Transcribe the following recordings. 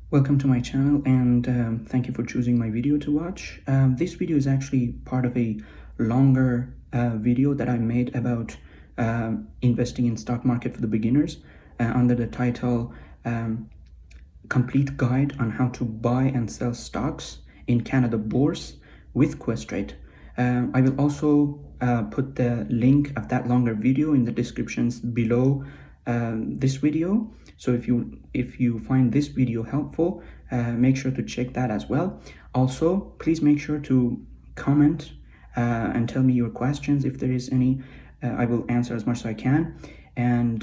Welcome to my channel, and thank you for choosing my video to watch. This video is actually part of a longer video that I made about investing in stock market for the beginners under the title Complete Guide on How to Buy and Sell Stocks in Canada Bourse with Questrade. I will also put the link of that longer video in the descriptions below this video. So if you find this video helpful, make sure to check that as well. Also, please make sure to comment and tell me your questions if there is any. I will answer as much as I can, and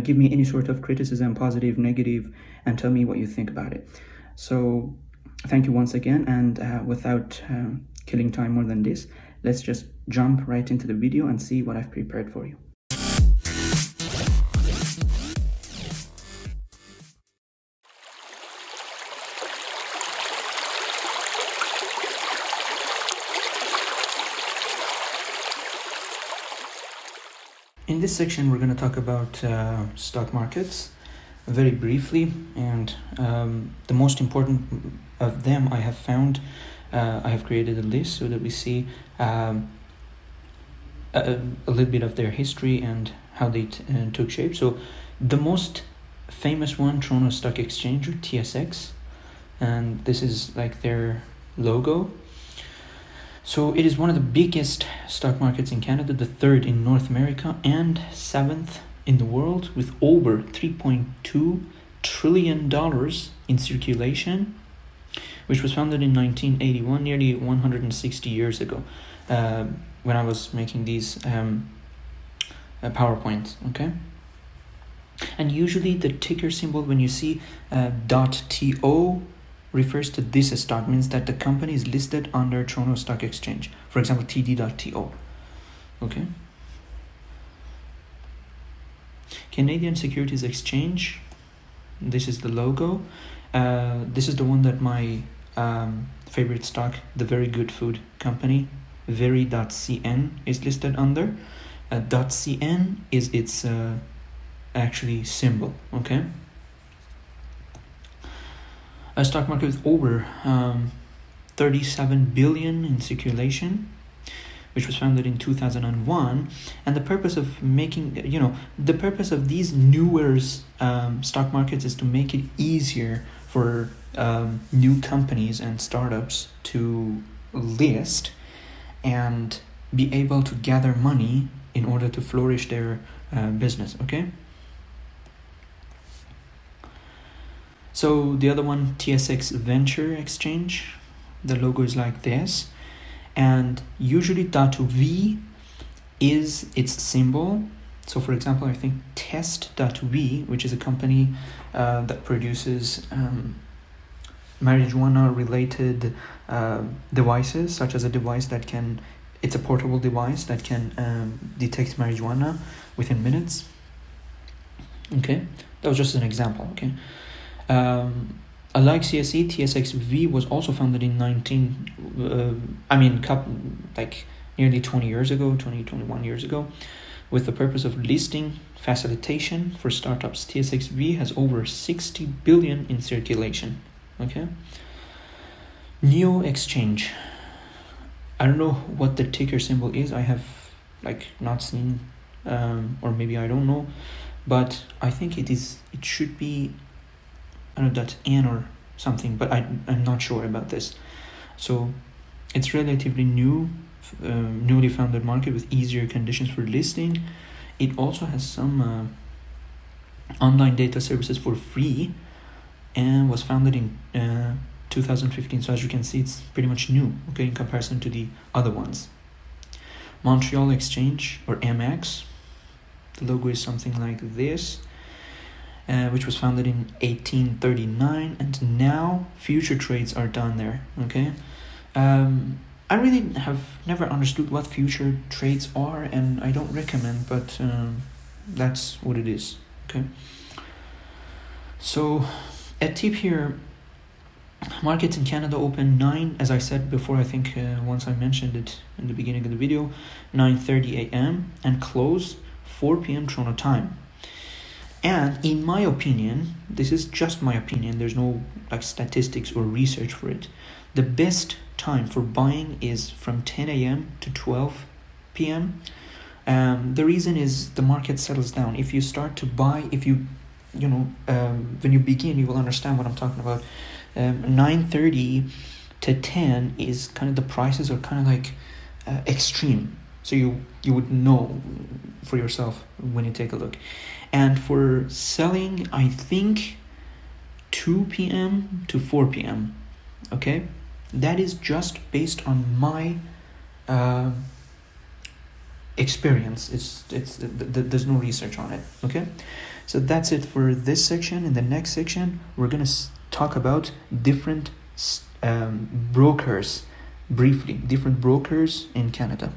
give me any sort of criticism, positive, negative, and tell me what you think about it. So thank you once again, and without killing time more than this, let's just jump right into the video and see what I've prepared for you. In this section, we're going to talk about stock markets very briefly, and the most important of them I have found. I have created a list so that we see a little bit of their history and how they took shape. So the most famous one, Toronto Stock Exchange, or TSX, and this is like their logo. So it is one of the biggest stock markets in Canada, the third in North America, and seventh in the world, with over $3.2 trillion in circulation, which was founded in 1981, nearly 160 years ago, when I was making these PowerPoints, okay? And usually the ticker symbol, when you see .to, refers to this stock, means that the company is listed under Toronto Stock Exchange. For example, TD.to. Okay. Canadian Securities Exchange. This is the logo. This is the one that my favorite stock, the Very Good Food Company, Very.cn, is listed under. .cn is its actually symbol. Okay. A stock market with over 37 billion in circulation, which was founded in 2001. And the purpose of the purpose of these newer stock markets is to make it easier for new companies and startups to list and be able to gather money in order to flourish their business, okay? So the other one, Tsx Venture Exchange, the logo is like this, and usually .v is its symbol. So for example, I think Test.v, which is a company that produces marijuana related devices, such as a device that can, it's a portable device that can detect marijuana within minutes. Okay, that was just an example, okay? Like CSE, TSXV was also founded in nearly 20 years ago, 21 years ago, with the purpose of listing facilitation for startups. TSXV has over 60 billion in circulation. Okay. Neo Exchange. I don't know what the ticker symbol is. I have not seen, or maybe I don't know, but I think it should be, I don't know, .n or something, but I'm not sure about this. So it's relatively new, newly founded market with easier conditions for listing. It also has some online data services for free, and was founded in 2015. So as you can see, it's pretty much new, okay, in comparison to the other ones. Montreal Exchange, or MX, the logo is something like this. Which was founded in 1839, and now future trades are done there. Okay, I really have never understood what future trades are, and I don't recommend, but that's what it is. Okay, so a tip here: markets in Canada open 9, as I said before. I think once I mentioned it in the beginning of the video, 9:30 a.m. and close 4 p.m. Toronto time. And in my opinion, this is just my opinion, there's no like statistics or research for it, the best time for buying is from 10 a.m. to 12 p.m. The reason is the market settles down. If you start to buy, when you begin, you will understand what I'm talking about. 9:30 to 10 is kind of, the prices are kind of like extreme. So you would know for yourself when you take a look. And for selling, I think 2 p.m. to 4 p.m. Okay, that is just based on my experience. There's no research on it. Okay, so that's it for this section. In the next section, we're gonna talk about different brokers briefly, different brokers in Canada.